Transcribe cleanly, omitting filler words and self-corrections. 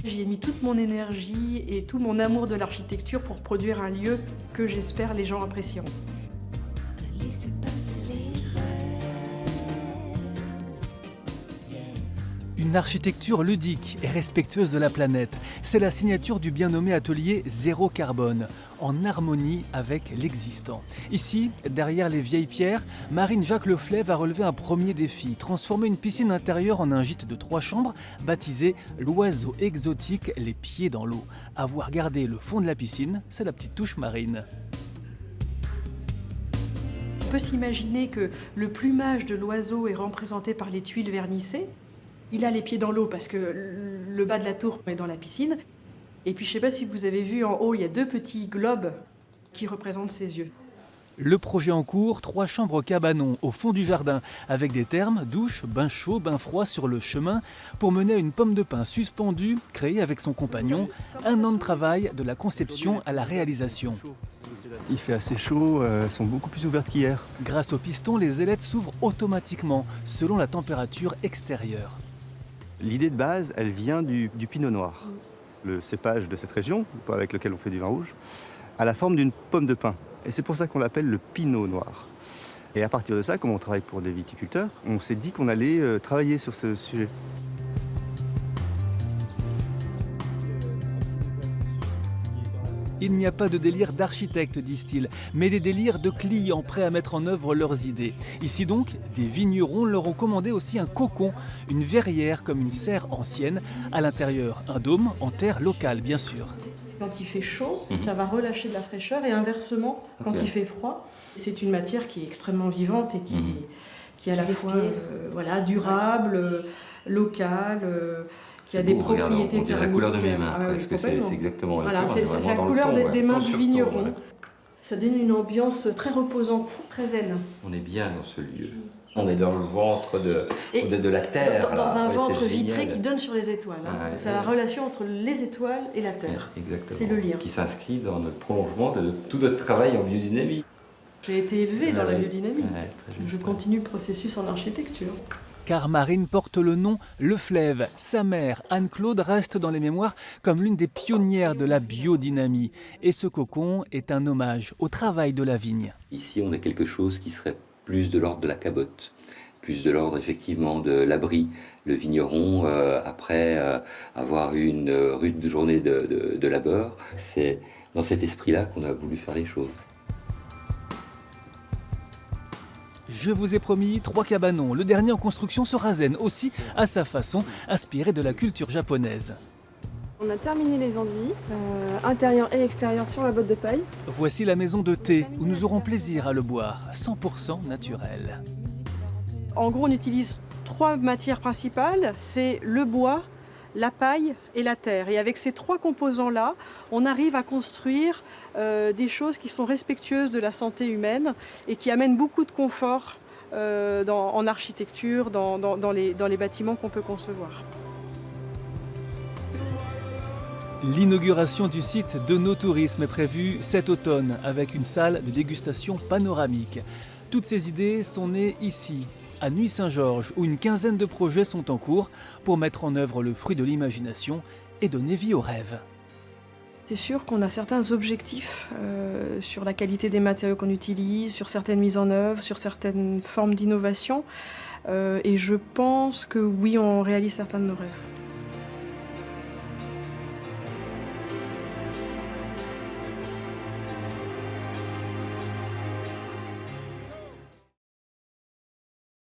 J'y ai mis toute mon énergie et tout mon amour de l'architecture pour produire un lieu que j'espère les gens apprécieront. Laissez passer les Une architecture ludique et respectueuse de la planète. C'est la signature du bien nommé atelier Zéro Carbone, en harmonie avec l'existant. Ici, derrière les vieilles pierres, Marine Jacques Leflay va relever un premier défi, transformer une piscine intérieure en un gîte de 3 chambres, baptisé l'oiseau exotique les pieds dans l'eau. Avoir gardé le fond de la piscine, c'est la petite touche Marine. On peut s'imaginer que le plumage de l'oiseau est représenté par les tuiles vernissées. Il a les pieds dans l'eau parce que le bas de la tour est dans la piscine. Et puis je ne sais pas si vous avez vu en haut, il y a 2 petits globes qui représentent ses yeux. Le projet en cours, 3 chambres cabanons au fond du jardin, avec des thermes, douches, bains chauds, bains froids sur le chemin, pour mener à une pomme de pin suspendue, créée avec son compagnon. 1 an de travail de la conception à la réalisation. Il fait assez chaud, elles sont beaucoup plus ouvertes qu'hier. Grâce au piston, les ailettes s'ouvrent automatiquement, selon la température extérieure. L'idée de base, elle vient du pinot noir. Le cépage de cette région, avec lequel on fait du vin rouge, a la forme d'une pomme de pin. Et c'est pour ça qu'on l'appelle le pinot noir. Et à partir de ça, comme on travaille pour des viticulteurs, on s'est dit qu'on allait travailler sur ce sujet. Il n'y a pas de délire d'architecte, disent-ils, mais des délires de clients prêts à mettre en œuvre leurs idées. Ici donc, des vignerons leur ont commandé aussi un cocon, une verrière comme une serre ancienne. À l'intérieur, un dôme en terre locale, bien sûr. Quand il fait chaud, ça va relâcher de la fraîcheur et inversement, quand il fait froid, c'est une matière qui est extrêmement vivante et qui est à la fois voilà, durable, locale, qui a des propriétés on dirait la couleur de mes mains, oui, parce que c'est exactement voilà, c'est la vraiment dans couleur le ton, des mains ton du sur ton, vigneron. voilà. Ça donne une ambiance très reposante, très zen. On est bien dans ce lieu. On est dans le ventre de la terre. Dans un Ouais, ventre c'est vitré génial. qui donne sur les étoiles. Ouais, Donc c'est la relation entre les étoiles et la terre. Exactement. C'est le lien. Qui s'inscrit dans le prolongement de tout notre travail en biodynamie. J'ai été élevée dans la biodynamie. Ouais, très juste. Je continue le processus en architecture. Car Marine porte le nom Leflay. Sa mère, Anne-Claude, reste dans les mémoires comme l'une des pionnières de la biodynamie. Et ce cocon est un hommage au travail de la vigne. Ici, on a quelque chose qui serait plus de l'ordre de la cabotte, plus de l'ordre effectivement de l'abri. Le vigneron, après avoir eu une rude journée de labeur, c'est dans cet esprit-là qu'on a voulu faire les choses. Je vous ai promis 3 cabanons. Le dernier en construction sera zen, aussi à sa façon, inspiré de la culture japonaise. On a terminé les enduits, intérieur et extérieur sur la botte de paille. Voici la maison de thé, où nous aurons plaisir à le boire, 100% naturel. En gros, on utilise 3 matières principales, c'est le bois, la paille et la terre. Et avec ces 3 composants-là, on arrive à construire des choses qui sont respectueuses de la santé humaine et qui amènent beaucoup de confort en architecture, dans les bâtiments qu'on peut concevoir. L'inauguration du site de No Tourisme est prévue cet automne, avec une salle de dégustation panoramique. Toutes ces idées sont nées ici, à Nuits-Saint-Georges, où une quinzaine de projets sont en cours pour mettre en œuvre le fruit de l'imagination et donner vie aux rêves. C'est sûr qu'on a certains objectifs sur la qualité des matériaux qu'on utilise, sur certaines mises en œuvre, sur certaines formes d'innovation. Et je pense que oui, on réalise certains de nos rêves.